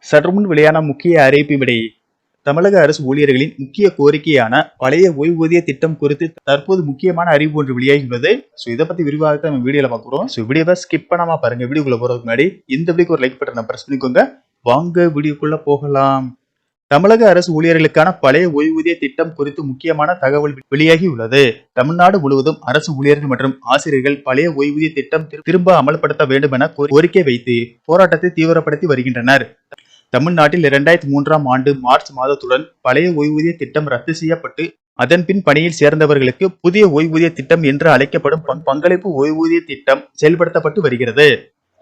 சற்றுமுன் வெளியான முக்கிய அறிவிப்பின்படி தமிழக அரசு ஊழியர்களின் முக்கிய கோரிக்கையான பழைய ஓய்வூதிய திட்டம் குறித்து தற்போது முக்கியமான அறிவிப்பு ஒன்று வெளியாகியுள்ளது. இதை பத்தி விரிவாக நம்ம வீடியோல பாக்குறோம். வீடியோவை ஸ்கிப் பண்ணாம பாருங்க. வீடியோக்குள்ள போறதுக்கு முன்னாடி இந்த வீடியோக்கு ஒரு லைக் பட்டனை பிரஸ் பண்ணிக்கோங்க. வாங்க வீடியோக்குள்ள போகலாம். தமிழக அரசு ஊழியர்களுக்கான பழைய ஓய்வூதிய திட்டம் குறித்து முக்கியமான தகவல் வெளியாகி உள்ளது. தமிழ்நாடு முழுவதும் அரசு ஊழியர்கள் மற்றும் ஆசிரியர்கள் பழைய ஓய்வூதிய திட்டம் திரும்ப அமல்படுத்த வேண்டும் என கோரிக்கை வைத்து போராட்டத்தை தீவிரப்படுத்தி வருகின்றனர். தமிழ்நாட்டில் 2003ஆம் ஆண்டு மார்ச் மாதத்துடன் பழைய ஓய்வூதிய திட்டம் ரத்து செய்யப்பட்டு அதன்பின் பணியில் சேர்ந்தவர்களுக்கு புதிய ஓய்வூதிய திட்டம் என்று அழைக்கப்படும் பங்களிப்பு ஓய்வூதிய திட்டம் செயல்படுத்தப்பட்டு வருகிறது.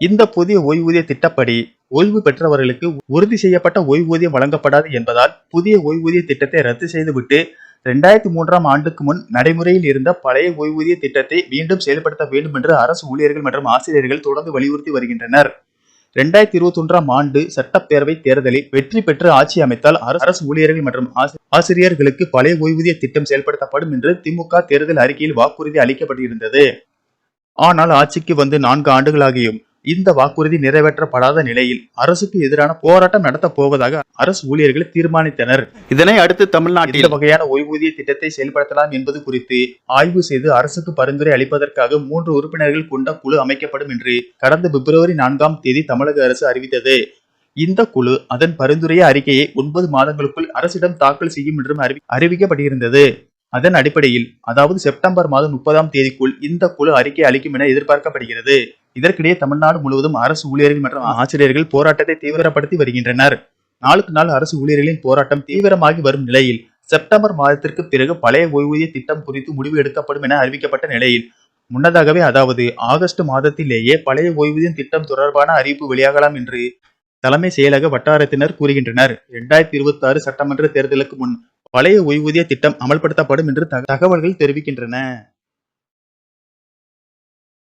இந்த புதிய ஓய்வூதிய திட்டப்படி ஓய்வு பெற்றவர்களுக்கு உறுதி செய்யப்பட்ட ஓய்வூதியம் வழங்கப்படாது என்பதால் புதிய ஓய்வூதிய திட்டத்தை ரத்து செய்துவிட்டு 2003ஆம் ஆண்டுக்கு முன் நடைமுறையில் இருந்த பழைய ஓய்வூதிய திட்டத்தை மீண்டும் செயல்படுத்த வேண்டும் என்று அரசு ஊழியர்கள் மற்றும் ஆசிரியர்கள் தொடர்ந்து வலியுறுத்தி வருகின்றனர். 2021ஆம் ஆண்டு சட்டப்பேரவை தேர்தலில் வெற்றி பெற்று ஆட்சி அமைத்தால் அரசு ஊழியர்கள் மற்றும் ஆசிரியர்களுக்கு பழைய ஓய்வூதிய திட்டம் செயல்படுத்தப்படும் என்று திமுக தேர்தல் அறிக்கையில் வாக்குறுதி அளிக்கப்பட்டிருந்தது. ஆனால் ஆட்சிக்கு வந்து 4 ஆண்டுகளாகியும் இந்த வாக்குறுதி நிறைவேற்றப்படாத நிலையில் அரசுக்கு எதிரான போராட்டம் நடத்தப் போவதாக அரசு ஊழியர்கள் தீர்மானித்தனர். இதனை அடுத்து தமிழ்நாட்டில் இந்த வகையான ஓய்வூதிய திட்டத்தை செயல்படுத்தலாம் என்பது குறித்து ஆய்வு செய்து அரசுக்கு பரிந்துரை அளிப்பதற்காக 3 உறுப்பினர்கள் கொண்ட குழு அமைக்கப்படும் என்று கடந்த பிப்ரவரி 4ஆம் தேதி தமிழக அரசு அறிவித்தது. இந்த குழு அதன் பரிந்துரை அறிக்கையை 9 மாதங்களுக்குள் அரசிடம் தாக்கல் செய்யும் என்றும் அறிவிக்கப்பட்டிருந்தது. அதன் அடிப்படையில் அதாவது செப்டம்பர் மாதம் 30ஆம் தேதிக்குள் இந்த குழு அறிக்கை அளிக்கும் என எதிர்பார்க்கப்படுகிறது. இதற்கிடையே தமிழ்நாடு முழுவதும் அரசு ஊழியர்கள் மற்றும் ஆசிரியர்கள் போராட்டத்தை தீவிரப்படுத்தி வருகின்றனர். நாளுக்கு நாள் அரசு ஊழியர்களின் போராட்டம் தீவிரமாகி வரும் நிலையில் செப்டம்பர் மாதத்திற்கு பிறகு பழைய ஓய்வூதிய திட்டம் குறித்து முடிவு எடுக்கப்படும் என அறிவிக்கப்பட்ட நிலையில் முன்னதாகவே அதாவது ஆகஸ்ட் மாதத்திலேயே பழைய ஓய்வூதியம் திட்டம் தொடர்பான அறிவிப்பு வெளியாகலாம் என்று தலைமை செயலக வட்டாரத்தினர் கூறுகின்றனர். 2026 சட்டமன்ற தேர்தலுக்கு முன் பழைய ஓய்வூதிய திட்டம் அமல்படுத்தப்படும் என்று தகவல்கள் தெரிவிக்கின்றன.